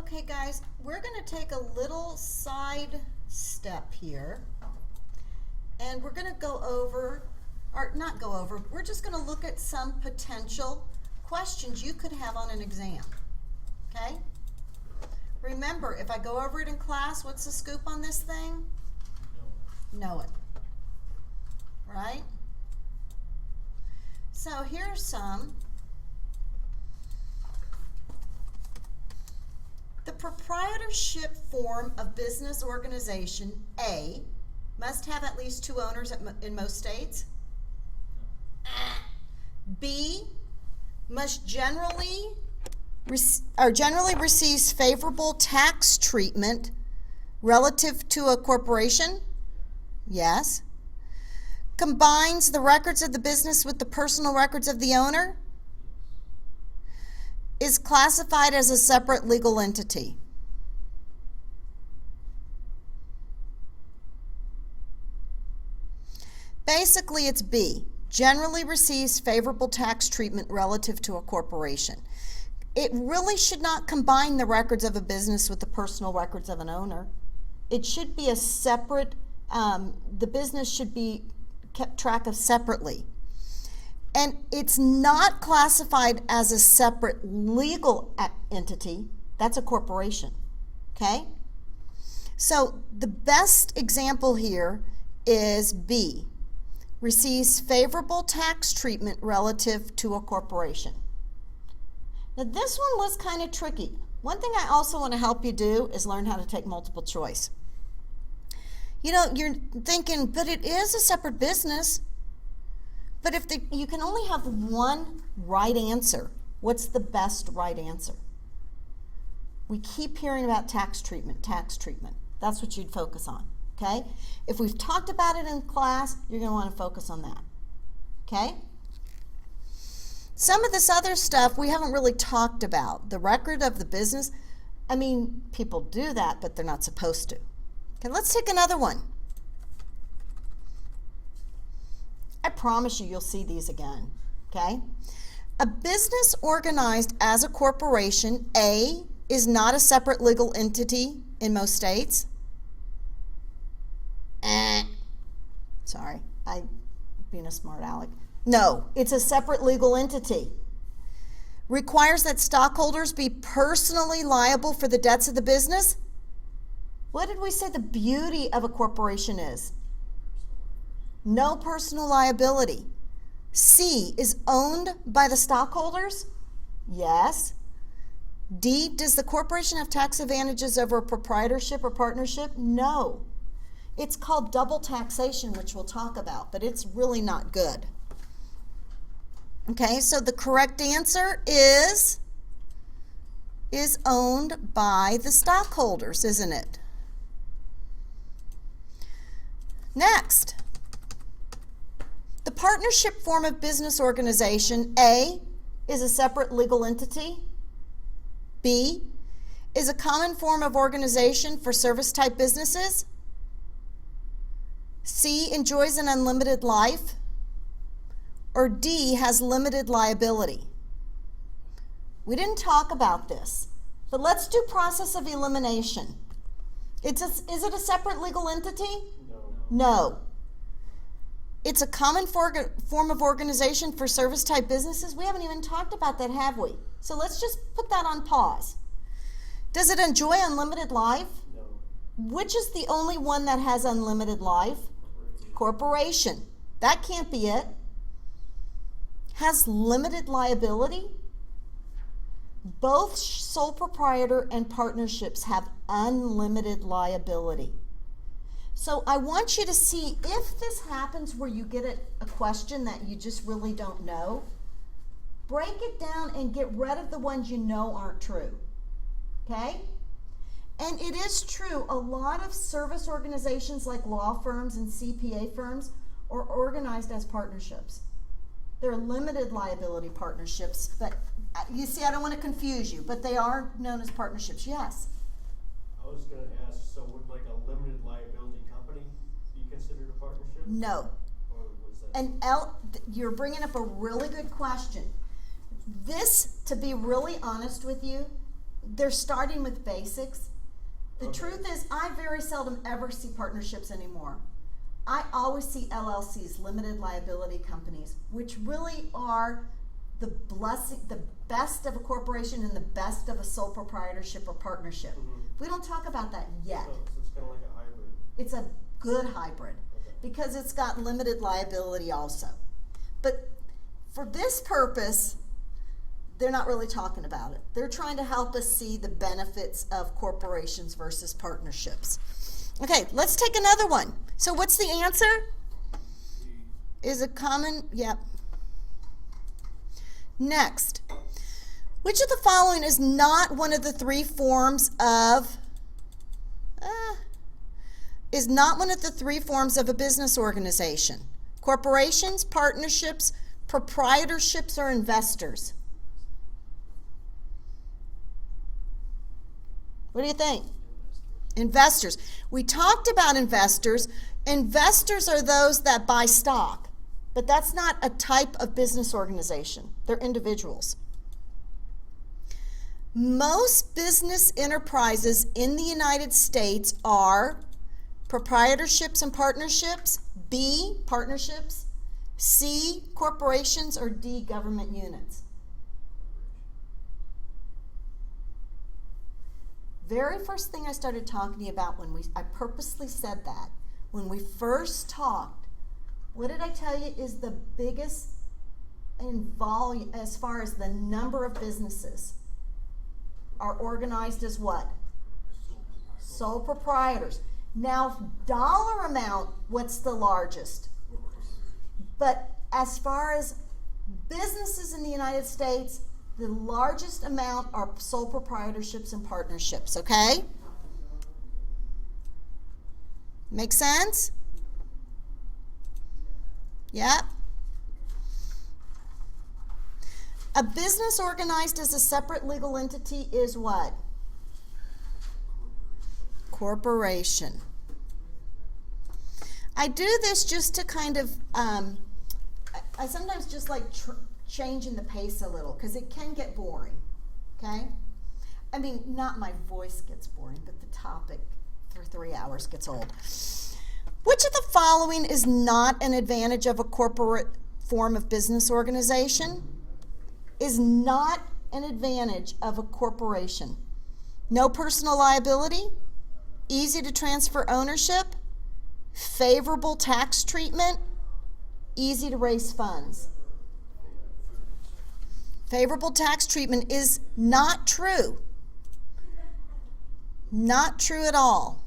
Okay guys, we're going to take a little side step here, and we're going to go over, or not go over, we're just going to look at some potential questions you could have on an exam, okay? Remember, if I go over it in class, what's the scoop on this thing? Know it, right? So here's some. The proprietorship form of business organization, A, must have at least 2 owners in most states. B, must generally receives favorable tax treatment relative to a corporation. Yes. Combines the records of the business with the personal records of the owner. Is classified as a separate legal entity. Basically, it's B. Generally receives favorable tax treatment relative to a corporation. It really should not combine the records of a business with the personal records of an owner. It should be a separate, the business should be kept track of separately. And it's not classified as a separate legal entity. That's a corporation, okay? So the best example here is B, receives favorable tax treatment relative to a corporation. Now this one was kind of tricky. One thing I also want to help you do is learn how to take multiple choice. You know, you're thinking, but it is a separate business. But if you can only have one right answer, what's the best right answer? We keep hearing about tax treatment, tax treatment. That's what you'd focus on, okay? If we've talked about it in class, you're going to want to focus on that, okay? Some of this other stuff we haven't really talked about. The record of the business, I mean, people do that, but they're not supposed to. Okay, let's take another one. I promise you'll see these again, okay? A business organized as a corporation, A, is not a separate legal entity in most states. Sorry, I'm being a smart aleck. No, it's a separate legal entity. Requires that stockholders be personally liable for the debts of the business. What did we say the beauty of a corporation is? No personal liability. C, is owned by the stockholders? Yes. D, does the corporation have tax advantages over a proprietorship or partnership? No. It's called double taxation, which we'll talk about, but it's really not good. Okay, so the correct answer is owned by the stockholders, isn't it? Next. The partnership form of business organization, A, is a separate legal entity. B, is a common form of organization for service-type businesses. C, enjoys an unlimited life. Or D, has limited liability. We didn't talk about this, but let's do process of elimination. Is it a separate legal entity? No. It's a common form of organization for service-type businesses. We haven't even talked about that, have we? So let's just put that on pause. Does it enjoy unlimited life? No. Which is the only one that has unlimited life? Corporation. That can't be it. Has limited liability? Both sole proprietor and partnerships have unlimited liability. So I want you to see if this happens where you get a question that you just really don't know, break it down and get rid of the ones you know aren't true, okay? And it is true, a lot of service organizations like law firms and CPA firms are organized as partnerships. They're limited liability partnerships, but you see, I don't want to confuse you, but they are known as partnerships, yes. I was going to ask, so would like a limited liability company be considered a partnership? No. Or was that? And you're bringing up a really good question. This, to be really honest with you, they're starting with basics. The Okay. truth is, I very seldom ever see partnerships anymore. I always see LLCs, limited liability companies, which really are the best of a corporation and the best of a sole proprietorship or partnership. Mhm. We don't talk about that yet. So it's kind of like a hybrid. It's a good hybrid Okay. because it's got limited liability also. But for this purpose, they're not really talking about it. They're trying to help us see the benefits of corporations versus partnerships. Okay, let's take another one. So what's the answer? Is a common, yep. Next, which of the following is not one of the three forms of a business organization? Corporations, partnerships, proprietorships, or investors? What do you think? Investors. We talked about investors. Investors are those that buy stock, but that's not a type of business organization. They're individuals. Most business enterprises in the United States are proprietorships and partnerships, B, partnerships, C, corporations, or D, government units. Very first thing I started talking to you about I purposely said that. When we first talked, what did I tell you is the biggest in volume as far as the number of businesses are organized as what? Sole proprietors. Now, dollar amount, what's the largest? But as far as businesses in the United States, the largest amount are sole proprietorships and partnerships, okay? Make sense? Yep. A business organized as a separate legal entity is what? Corporation. I do this just to kind of, I sometimes just like changing the pace a little because it can get boring, okay? I mean, not my voice gets boring, but the topic for 3 hours gets old. Which of the following is not an advantage of a corporate form of business organization? Is not an advantage of a corporation? No personal liability, easy to transfer ownership, favorable tax treatment, easy to raise funds. Favorable tax treatment is not true. Not true at all.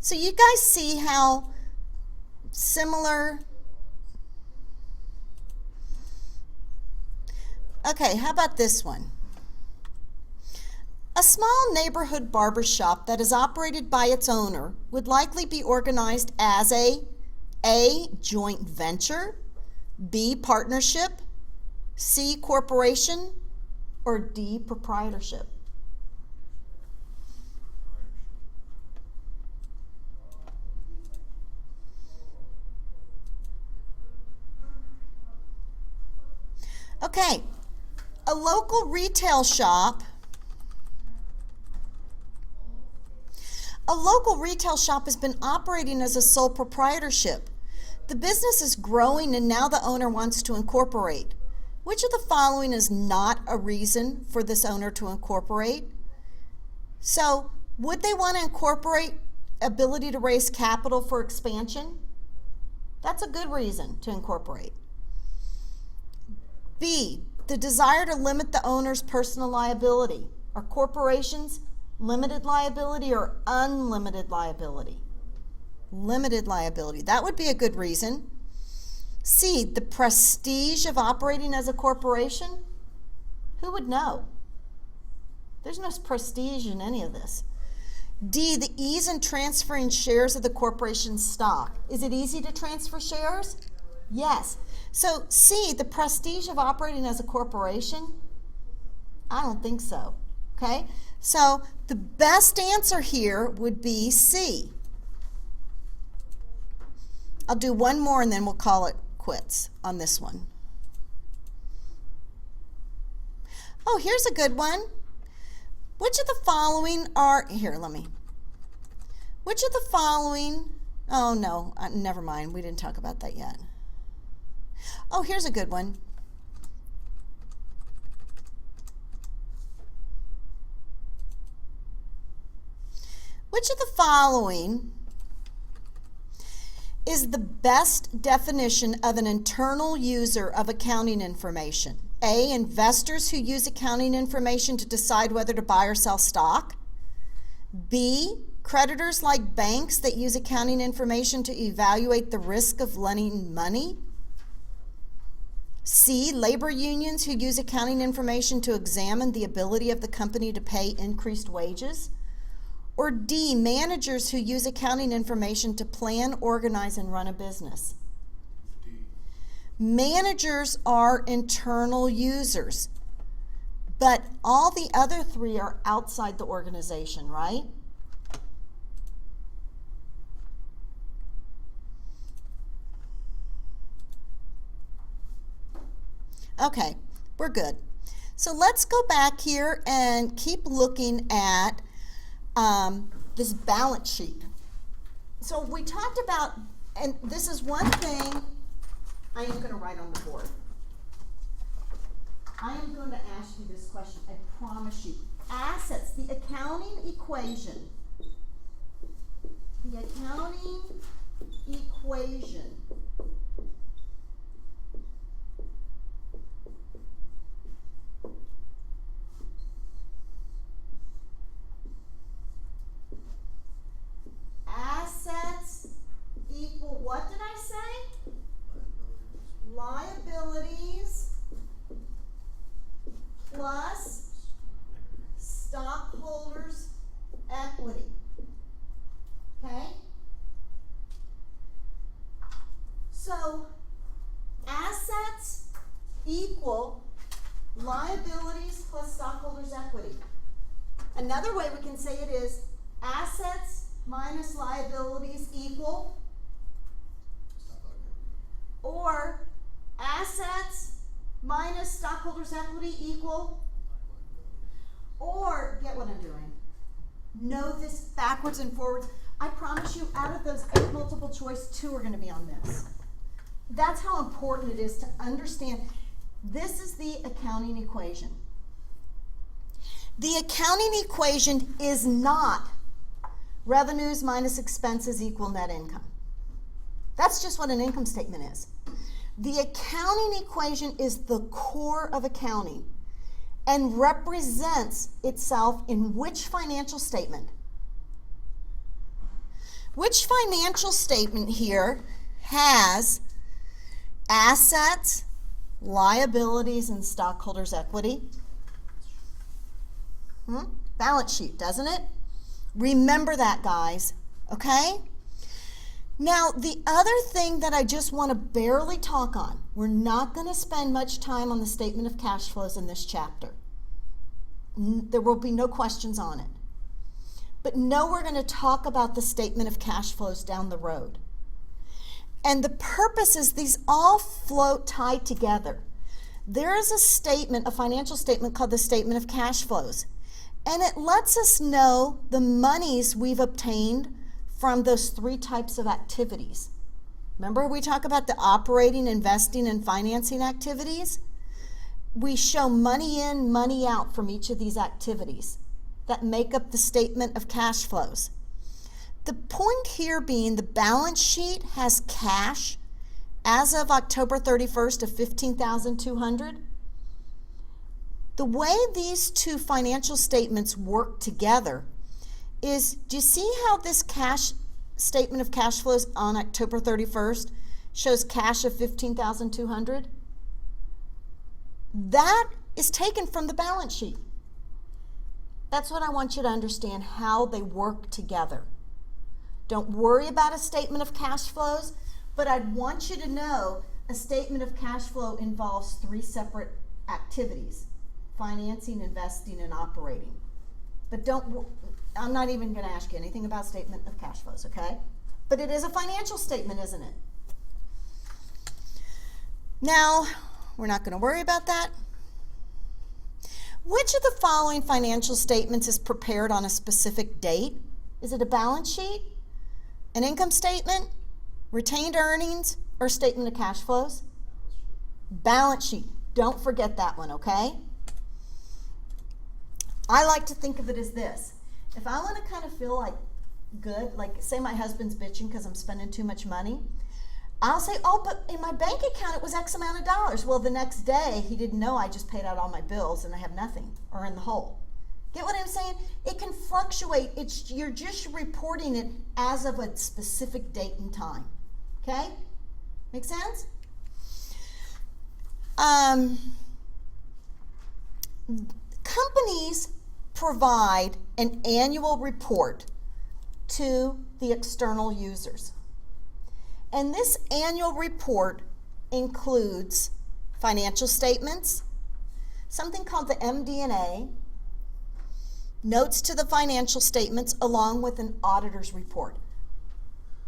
So you guys see how similar. Okay, how about this one? A small neighborhood barber shop that is operated by its owner would likely be organized as a joint venture, B, partnership, C, corporation, or D, proprietorship. Okay, a local retail shop. A local retail shop has been operating as a sole proprietorship. The business is growing and now the owner wants to incorporate. Which of the following is not a reason for this owner to incorporate? So, would they want to incorporate ability to raise capital for expansion? That's a good reason to incorporate. B, the desire to limit the owner's personal liability. Are corporations limited liability or unlimited liability? Limited liability. That would be a good reason. C, the prestige of operating as a corporation. Who would know? There's no prestige in any of this. D, the ease in transferring shares of the corporation's stock. Is it easy to transfer shares? Yes. So C, the prestige of operating as a corporation. I don't think so. Okay? So the best answer here would be C. I'll do one more and then we'll call it quits on this one. Oh, here's a good one. Which of the following are, which of the following, oh no, never mind, we didn't talk about that yet. Oh, here's a good one. Which of the following is the best definition of an internal user of accounting information? A, investors who use accounting information to decide whether to buy or sell stock. B, creditors like banks that use accounting information to evaluate the risk of lending money. C, labor unions who use accounting information to examine the ability of the company to pay increased wages. Or D, managers who use accounting information to plan, organize, and run a business. D. Managers are internal users, but all the other three are outside the organization, right? Okay, we're good. So let's go back here and keep looking at this balance sheet. So we talked about, and this is one thing I am going to write on the board. I am going to ask you this question, I promise you. Assets, the accounting equation. The accounting equation. Assets equal, what did I say? Liabilities plus stockholders' equity. Okay? So, assets equal liabilities plus stockholders' equity. Another way we can say it is assets minus liabilities equal, or assets minus stockholders' equity equal, or, get what I'm doing? Know this backwards and forwards. I promise you, out of those 8 multiple choice, 2 are going to be on this. That's how important it is to understand. This is the accounting equation. The accounting equation is not revenues minus expenses equal net income. That's just what an income statement is. The accounting equation is the core of accounting and represents itself in which financial statement? Which financial statement here has assets, liabilities, and stockholders' equity? Balance sheet, doesn't it? Remember that, guys, okay? Now, the other thing that I just want to barely talk on, we're not going to spend much time on the statement of cash flows in this chapter. There will be no questions on it. But no, we're going to talk about the statement of cash flows down the road. And the purpose is these all float tied together. There is a statement, a financial statement called the statement of cash flows. And it lets us know the monies we've obtained from those 3 types of activities. Remember we talk about the operating, investing, and financing activities? We show money in, money out from each of these activities that make up the statement of cash flows. The point here being the balance sheet has cash as of October 31st of $15,200. The way these 2 financial statements work together is, do you see how this cash statement of cash flows on October 31st shows cash of $15,200? That is taken from the balance sheet. That's what I want you to understand, how they work together. Don't worry about a statement of cash flows, but I'd want you to know a statement of cash flow involves 3 separate activities: financing, investing, and operating. But I'm not even going to ask you anything about statement of cash flows, okay? But it is a financial statement, isn't it? Now, we're not going to worry about that. Which of the following financial statements is prepared on a specific date? Is it a balance sheet, an income statement, retained earnings, or statement of cash flows? Balance sheet. Don't forget that one, okay? I like to think of it as this. If I want to kind of feel like good, like say my husband's bitching because I'm spending too much money, I'll say, oh, but in my bank account it was X amount of dollars. Well, the next day he didn't know I just paid out all my bills and I have nothing, or in the hole. Get what I'm saying? It can fluctuate. You're just reporting it as of a specific date and time. Okay? Make sense? Companies provide an annual report to the external users. And this annual report includes financial statements, something called the MD&A, notes to the financial statements, along with an auditor's report.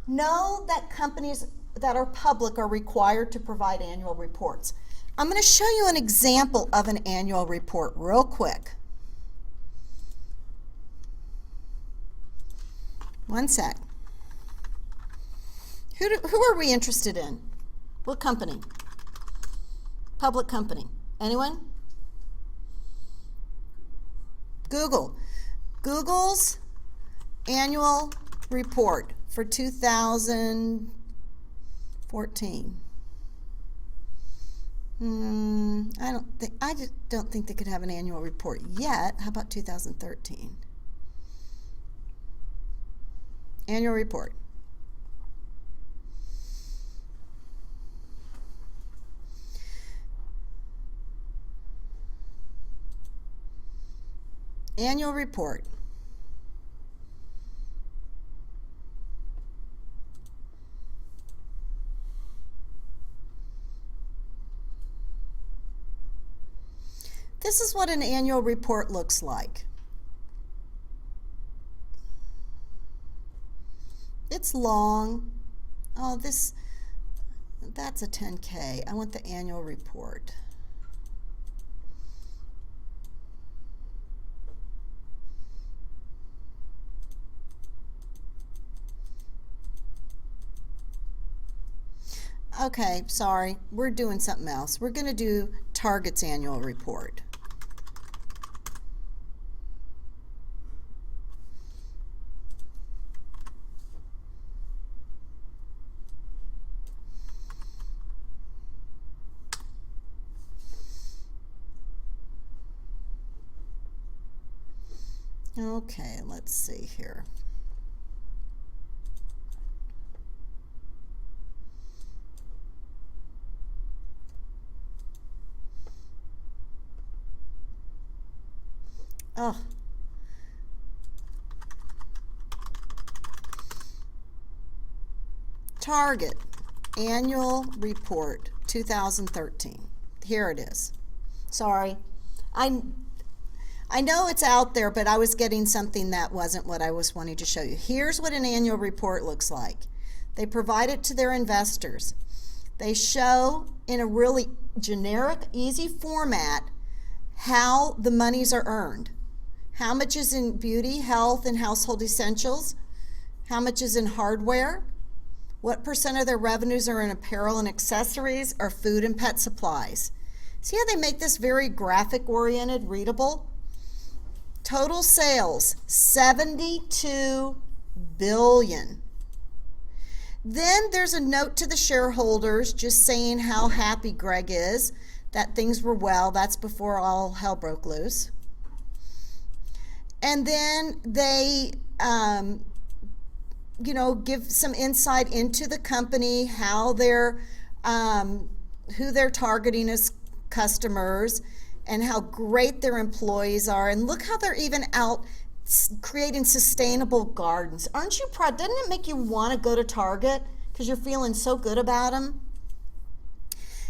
Know that companies that are public are required to provide annual reports. I'm going to show you an example of an annual report real quick. One sec. Who are we interested in? What company? Public company. Anyone? Google. Google's annual report for 2014. I just don't think they could have an annual report yet. How about 2013? Annual report. Annual report. This is what an annual report looks like. It's long. Oh, that's a 10K. I want the annual report. Okay, sorry, we're doing something else. We're going to do Target's annual report. Okay, let's see here. Oh. Target annual report 2013. Here it is. Sorry. I know it's out there, but I was getting something that wasn't what I was wanting to show you. Here's what an annual report looks like. They provide it to their investors. They show in a really generic, easy format how the monies are earned. How much is in beauty, health, and household essentials? How much is in hardware? What percent of their revenues are in apparel and accessories, or food and pet supplies? See how they make this very graphic-oriented, readable? Total sales, $72 billion. Then there's a note to the shareholders just saying how happy Greg is, that things were well. That's before all hell broke loose. And then they, give some insight into the company, how they're, who they're targeting as customers, and how great their employees are. And look how they're even out creating sustainable gardens. Aren't you proud? Doesn't it make you want to go to Target because you're feeling so good about them?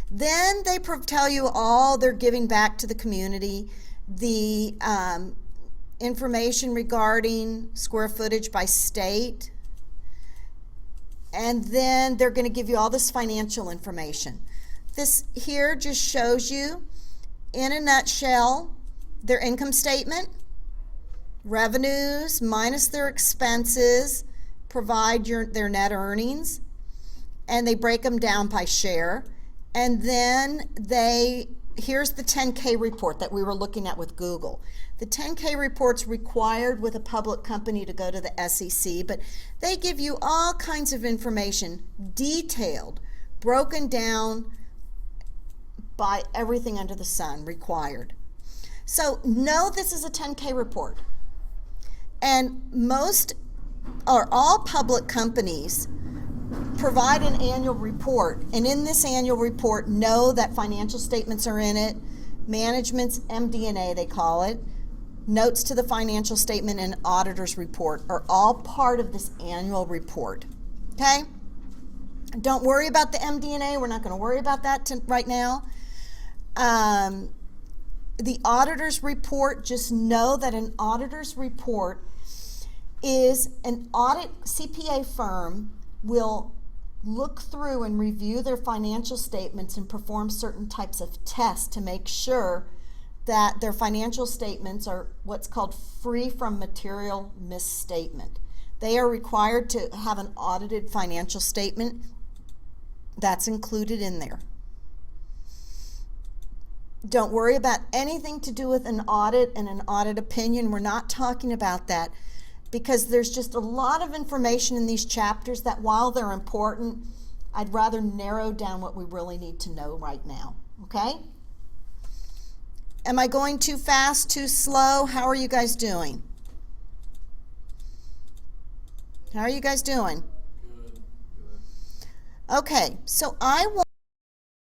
Then they tell you all they're giving back to the community, the information regarding square footage by state, and then they're going to give you all this financial information. This here just shows you, in a nutshell, their income statement, revenues minus their expenses, provide their net earnings, and they break them down by share. And then here's the 10K report that we were looking at with Google. The 10K report's required with a public company to go to the SEC, but they give you all kinds of information, detailed, broken down by everything under the sun, required. So know this is a 10K report. And most or all public companies provide an annual report, and in this annual report, know that financial statements are in it, management's MD&A they call it, notes to the financial statement, and auditor's report are all part of this annual report. Okay? Don't worry about the MD&A. We're not going to worry about that right now. The auditor's report, just know that an auditor's report is an audit. CPA firm will look through and review their financial statements and perform certain types of tests to make sure that their financial statements are what's called free from material misstatement. They are required to have an audited financial statement. That's included in there. Don't worry about anything to do with an audit and an audit opinion. We're not talking about that, because there's just a lot of information in these chapters that, while they're important, I'd rather narrow down what we really need to know right now. Okay? Am I going too fast, too slow? How are you guys doing? How are you guys doing? Good. Okay, so I